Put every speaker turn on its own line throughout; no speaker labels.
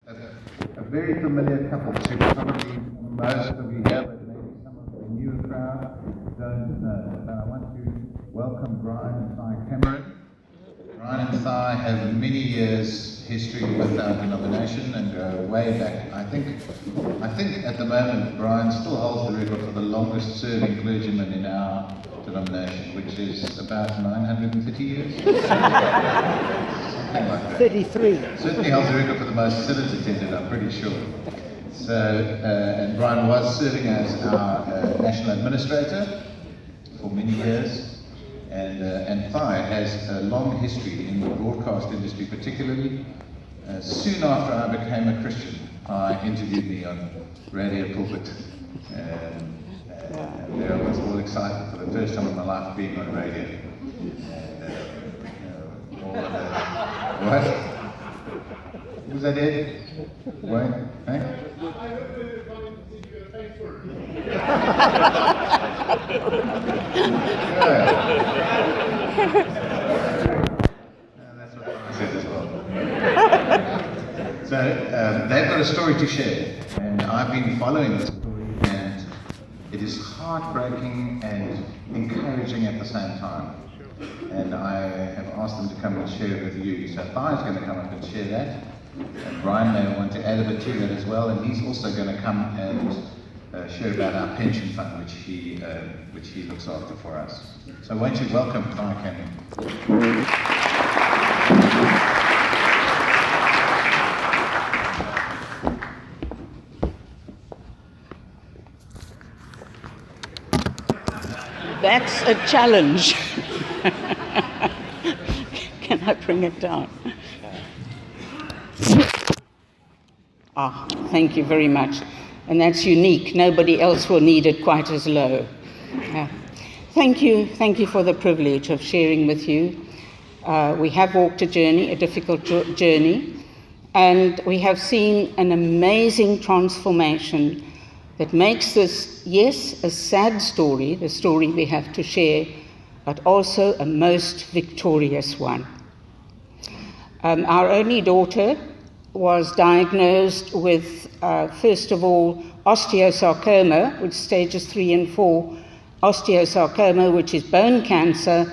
A very familiar couple to probably most of you here, but maybe some of the newer crowd don't know. So I want to welcome Brian and Cy Cameron. Brian and Cy have many years history with our denomination and go way back. I think at the moment Brian still holds the record for the longest serving clergyman in our denomination, which is about 930 years. Something like that.
33.
Certainly holds the record for the most synods attended, I'm pretty sure. So, and Brian was serving as our national administrator for many years. And Cy has a long history in the broadcast industry, particularly. Soon after I became a Christian, Cy interviewed me on Radio Pulpit. And there I was all excited for the first time in my life being on radio. And all of that. What? Was that it? Wayne? Hey? That's what I said as well. So they've got a story to share, and I've been following this story, and it is heartbreaking and encouraging at the same time. And I have asked them to come and share it with you. So Thai's going to come up and share that. And Brian may want to add a bit to that as well, and he's also going to come and share about our pension fund, which he looks after for us. So won't you welcome Thai Cameron?
That's a challenge. Can I bring it down? Thank you very much. And that's unique. Nobody else will need it quite as low. Thank you for the privilege of sharing with you. We have walked a journey, a difficult journey, and we have seen an amazing transformation that makes this, yes, a sad story, the story we have to share, but also a most victorious one. Our only daughter was diagnosed with, first of all, osteosarcoma, which stages 3 and 4, osteosarcoma, which is bone cancer,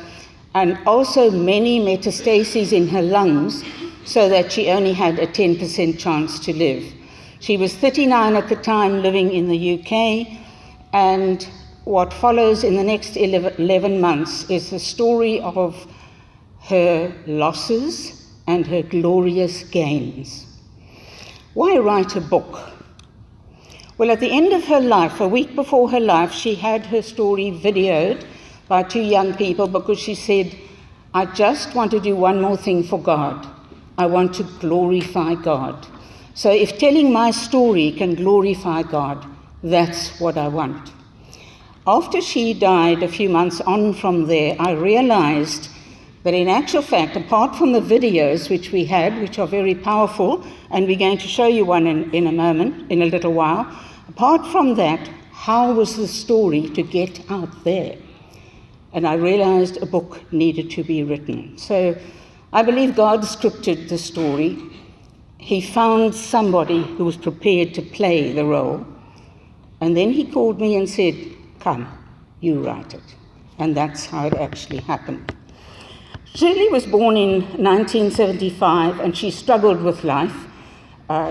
and also many metastases in her lungs, so that she only had a 10% chance to live. She was 39 at the time, living in the UK, and what follows in the next 11 months is the story of her losses and her glorious gains. Why write a book? Well, at the end of her life, a week before her life, she had her story videoed by 2 young people because she said, I just want to do one more thing for God. I want to glorify God. So if telling my story can glorify God, that's what I want. After she died a few months on from there, I realized that in actual fact, apart from the videos which we had, which are very powerful, and we're going to show you one in a moment, in a little while, apart from that, how was the story to get out there? And I realized a book needed to be written. So I believe God scripted the story. He found somebody who was prepared to play the role. And then he called me and said, come, you write it. And that's how it actually happened. Shirley was born in 1975, and she struggled with life.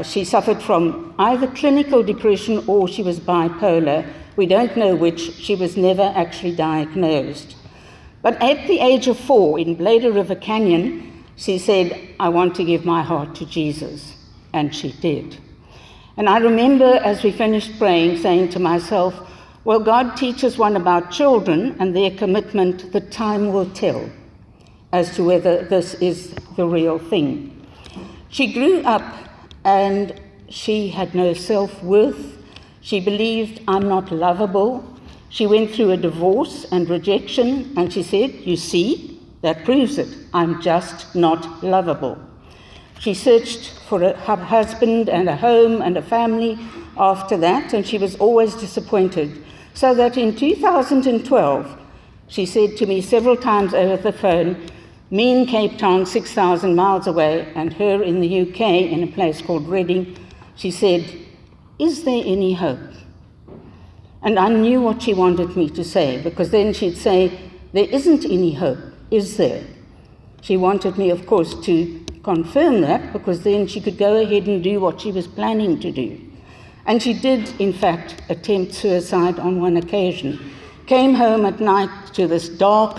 She suffered from either clinical depression or she was bipolar. We don't know which. She was never actually diagnosed. But at the age of 4, in Bladder River Canyon, she said, I want to give my heart to Jesus. And she did. And I remember as we finished praying, saying to myself, well, God teaches one about children and their commitment, the time will tell as to whether this is the real thing. She grew up and she had no self-worth. She believed, I'm not lovable. She went through a divorce and rejection, and she said, you see, that proves it. I'm just not lovable. She searched for a husband and a home and a family after that, and she was always disappointed. So that in 2012, she said to me several times over the phone, me in Cape Town, 6,000 miles away, and her in the UK in a place called Reading, she said, "Is there any hope?" And I knew what she wanted me to say, because then she'd say, "There isn't any hope, is there?" She wanted me, of course, to confirm that, because then she could go ahead and do what she was planning to do. And she did, in fact, attempt suicide on one occasion. Came home at night to this dark,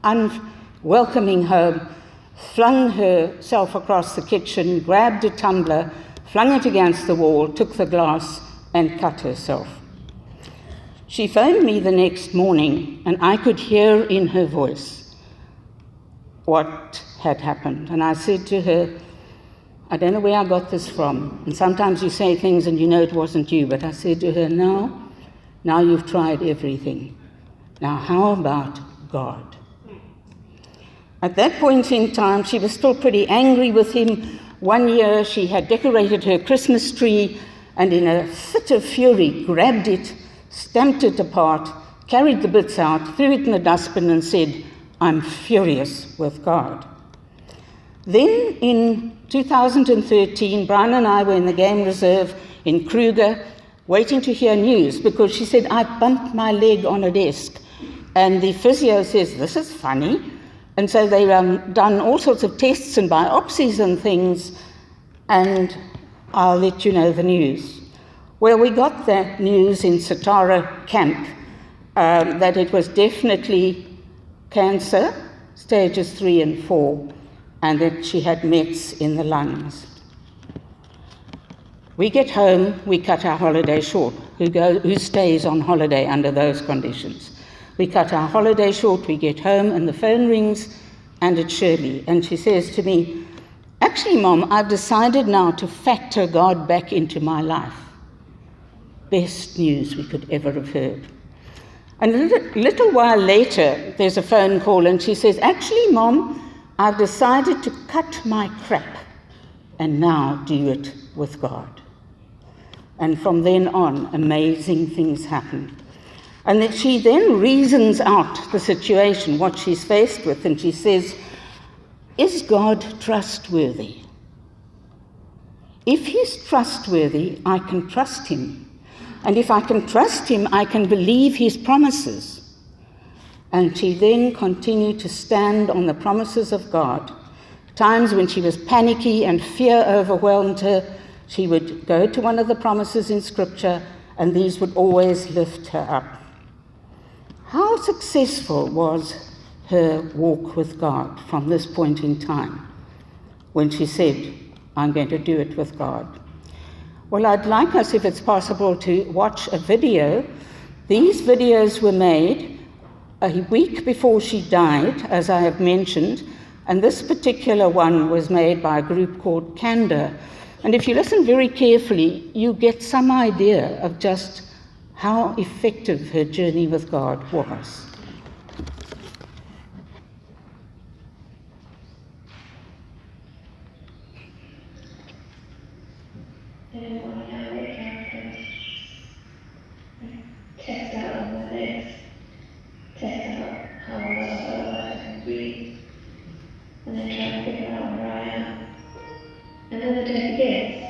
unwelcoming home, flung herself across the kitchen, grabbed a tumbler, flung it against the wall, took the glass, and cut herself. She phoned me the next morning, and I could hear in her voice what had happened. And I said to her, "I don't know where I got this from. And sometimes you say things and you know it wasn't you." But I said to her, now you've tried everything. Now how about God?" At that point in time, she was still pretty angry with him. One year she had decorated her Christmas tree and in a fit of fury grabbed it, stamped it apart, carried the bits out, threw it in the dustbin and said, "I'm furious with God." Then in 2013, Brian and I were in the game reserve in Kruger waiting to hear news, because she said, "I bumped my leg on a desk." And the physio says, "This is funny." And so they done all sorts of tests and biopsies and things, and I'll let you know the news. Well, we got that news in Satara camp, that it was definitely cancer, stages 3 and 4, and that she had mets in the lungs. We get home, we cut our holiday short. Who stays on holiday under those conditions? We cut our holiday short, we get home, and the phone rings, and it's Shirley. And she says to me, "Actually, Mom, I've decided now to factor God back into my life." Best news we could ever have heard. And a little while later, there's a phone call, and she says, "Actually, Mom, I've decided to cut my crap and now do it with God." And from then on, amazing things happen. And that she then reasons out the situation, what she's faced with, and she says, "Is God trustworthy? If he's trustworthy, I can trust him. And if I can trust him, I can believe his promises." And she then continued to stand on the promises of God. Times when she was panicky and fear overwhelmed her, she would go to one of the promises in Scripture, and these would always lift her up. How successful was her walk with God from this point in time, when she said, "I'm going to do it with God"? Well, I'd like us, if it's possible, to watch a video. These videos were made a week before she died, as I have mentioned, and this particular one was made by a group called Candor. And if you listen very carefully, you get some idea of just how effective her journey with God was.
Test out on my legs, test out how well I can breathe, and then try and figure out where I am. And then the day begins.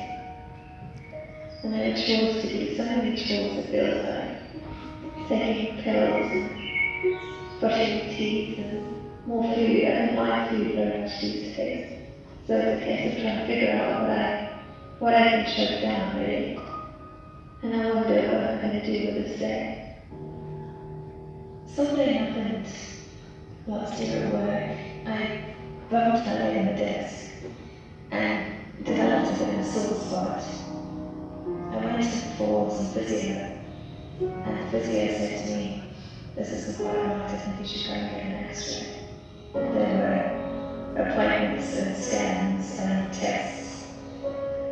And then it chores to do so many chores, it feels like. Taking pills, and brushing teeth, and more food. I don't like food very much these days. So it's a case of trying to figure out what I can choke down, really. And I wonder what I'm going to do with this day. Something happened last year at work. I bumped my leg on the desk and developed a bit of a sore spot. I went for some physio, and the physio said to me, "This isn't quite right, I think you should go and get an x-ray." There were appointments and scans and tests,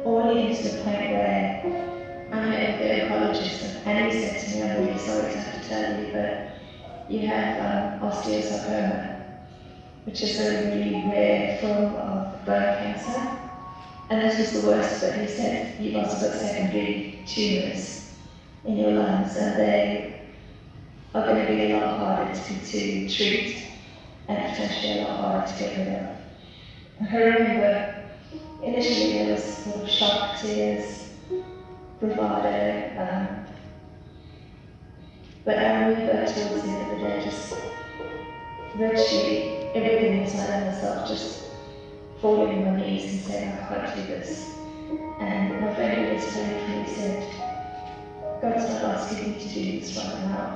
all leading to the point where I met with the oncologist, and he said to me, "I'm really sorry to have to tell you, but you have osteosarcoma, which is a really rare form of bone cancer. And this was the worst of it. He said, you've also got secondary tumours in your lungs, and they are going to be a lot harder to treat. and potentially a lot harder to get rid of. I remember initially there was sort of shock, tears, bravado, but I remember towards the end of the day just virtually everything inside of myself just falling on my knees and saying, I can't do this. And my friend who was praying for me said, God's not asking you to do this right now.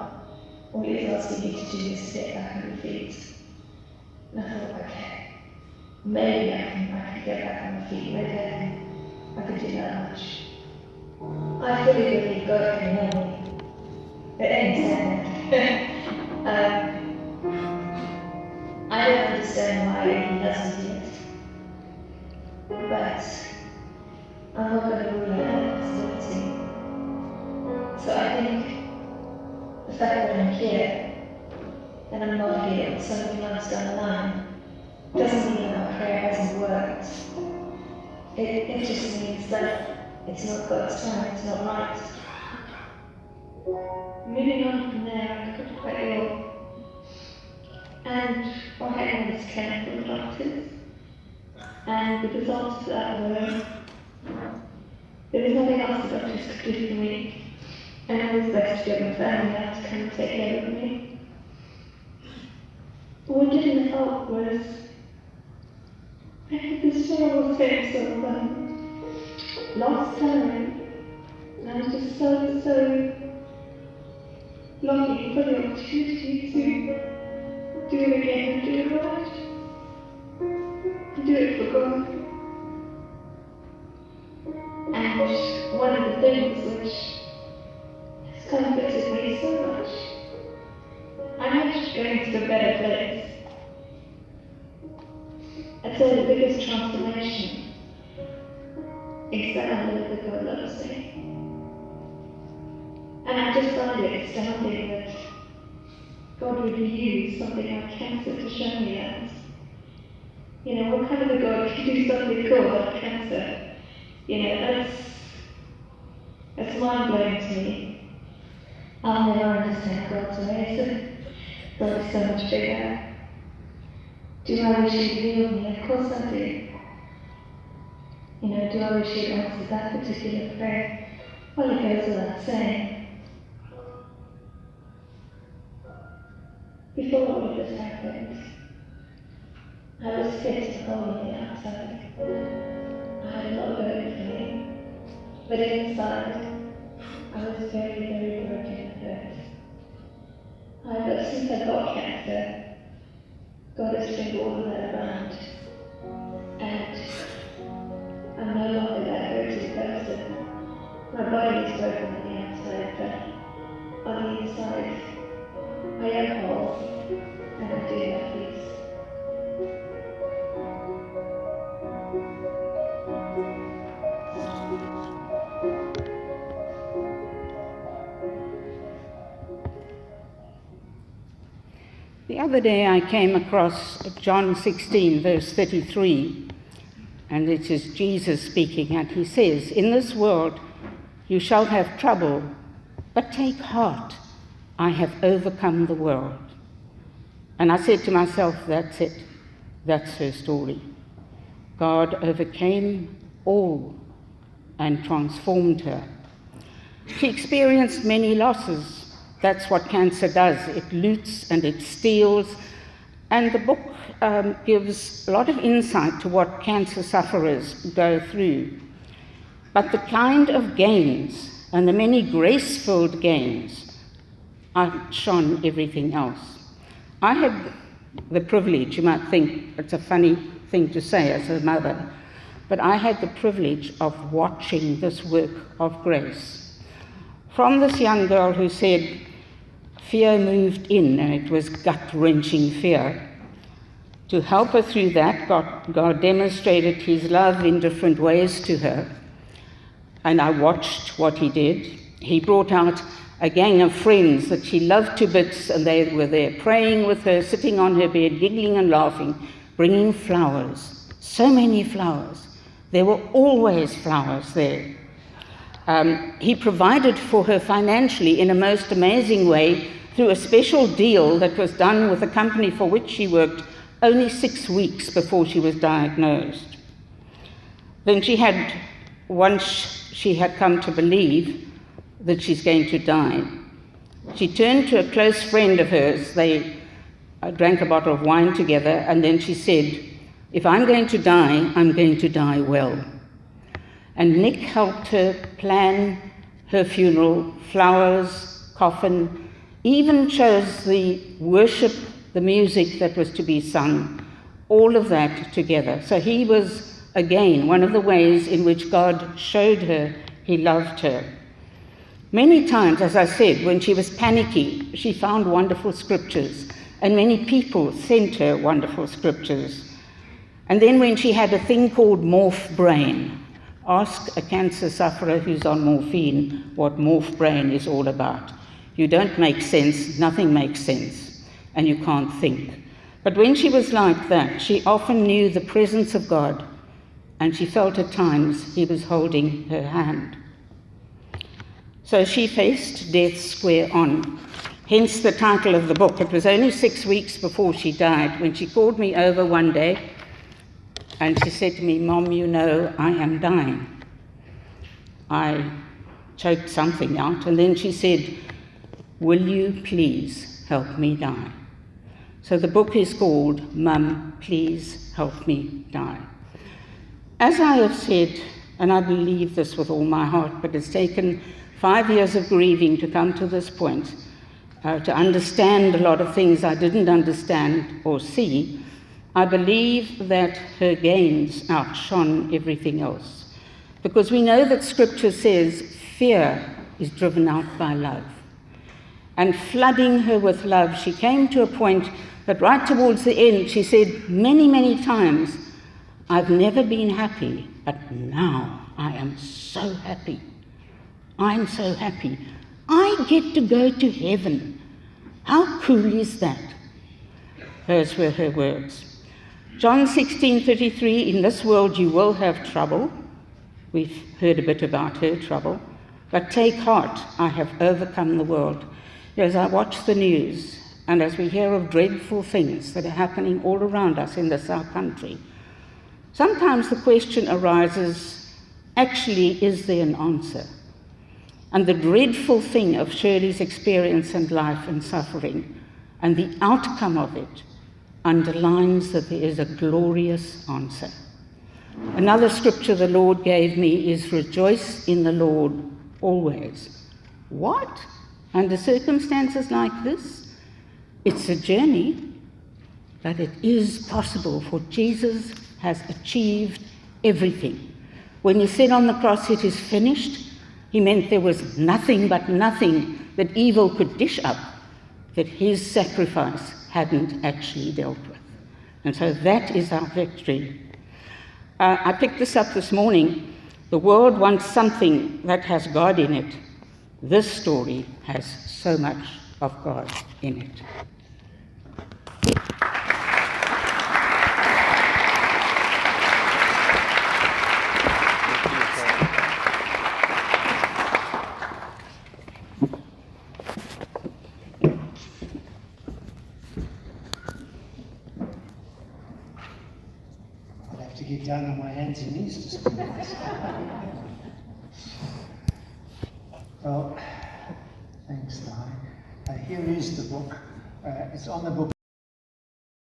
All He is asking you to do is to get back on your feet. And I thought, okay, maybe I can get back on my feet. Maybe I can do that much. I fully believe God can heal me at any second. I don't understand why He doesn't do it, but I'm not going to rule it out possibility. So I think the fact that I'm here and I'm not here so many months down the line doesn't mean that my prayer hasn't worked. It just means that it's not God's time, it's not right. Moving on from there, I got quite ill. And I had all this care from the doctors. And the results of that were there was nothing else the doctors could do for me. And I was best to get my family out to come and take care of me. But what didn't help was I had this terrible sense of lost time. And I was just so longing for the opportunity to do it again and do it right. And do it for God. And one of the things which has comforted me so much, I'm actually going to a better place. I'd say the biggest transformation is that I know that God loves me. And I just find it astounding that God would use something like cancer to show me that. You know, what kind of a God can do something cool like cancer? You know, that's mind-blowing to me. I'll never understand God's ways. God is so much bigger. Do I wish He'd healed me? Of course I do. You know, do I wish He'd answered that particular prayer? Well, it goes without saying. Before all of this happened, I was fit and whole on the outside. I had a lot going for me. But inside, I was very, very broken and hurt. However, since I got cancer, God has turned all of that around. And I'm no longer that hurted person. My body is broken on the outside, but on the inside, I am whole, and I do have peace.
The other day I came across John 16, verse 33, and it is Jesus speaking, and He says, "In this world you shall have trouble, but take heart, I have overcome the world." And I said to myself, that's it. That's her story. God overcame all and transformed her. She experienced many losses. That's what cancer does. It loots and it steals. And the book gives a lot of insight to what cancer sufferers go through. But the kind of gains and the many grace-filled gains outshone everything else. I had the privilege, you might think it's a funny thing to say as a mother, but I had the privilege of watching this work of grace. From this young girl who said fear moved in, and it was gut-wrenching fear. To help her through that, God demonstrated His love in different ways to her. And I watched what He did. He brought out a gang of friends that she loved to bits, and they were there praying with her, sitting on her bed, giggling and laughing, bringing flowers. So many flowers. There were always flowers there. He provided for her financially in a most amazing way through a special deal that was done with a company for which she worked only 6 weeks before she was diagnosed. Then once she had come to believe that she's going to die, she turned to a close friend of hers. They drank a bottle of wine together, and then she said, "If I'm going to die, I'm going to die well." And Nick helped her plan her funeral, flowers, coffin, even chose the worship, the music that was to be sung, all of that together. So he was, again, one of the ways in which God showed her he loved her. Many times, as I said, when she was panicky, she found wonderful scriptures, and many people sent her wonderful scriptures. And then when she had a thing called morph brain, ask a cancer sufferer who's on morphine what morph brain is all about. You don't make sense, nothing makes sense, and you can't think. But when she was like that, she often knew the presence of God, and she felt at times he was holding her hand. So she faced death square on, hence the title of the book. It was only 6 weeks before she died when she called me over one day, and she said to me, "Mom, you know I am dying." I choked something out, and then she said, "Will you please help me die?" So the book is called Mum, Please Help Me Die. As I have said, and I believe this with all my heart, but it's taken 5 years of grieving to come to this point, to understand a lot of things I didn't understand or see. I believe that her gains outshone everything else. Because we know that Scripture says fear is driven out by love. And flooding her with love, she came to a point that right towards the end, she said many, many times, "I've never been happy, but now I am so happy. I'm so happy. I get to go to heaven. How cool is that?" Those were her words. John 16:33, "In this world you will have trouble." We've heard a bit about her trouble. "But take heart, I have overcome the world." As I watch the news, and as we hear of dreadful things that are happening all around us in this our country, sometimes the question arises, actually, is there an answer? And the dreadful thing of Shirley's experience and life and suffering, and the outcome of it, underlines that there is a glorious answer. Another scripture the Lord gave me is, "Rejoice in the Lord always." What? Under circumstances like this? It's a journey, but it is possible, for Jesus has achieved everything. When he said on the cross, "It is finished," he meant there was nothing but nothing that evil could dish up that his sacrifice hadn't actually dealt with. And so that is our victory. I picked this up this morning. The world wants something that has God in it. This story has so much of God in it.
To get down on my hands and knees to speak this. Well, thanks, Di. Here is the book. It's on the book.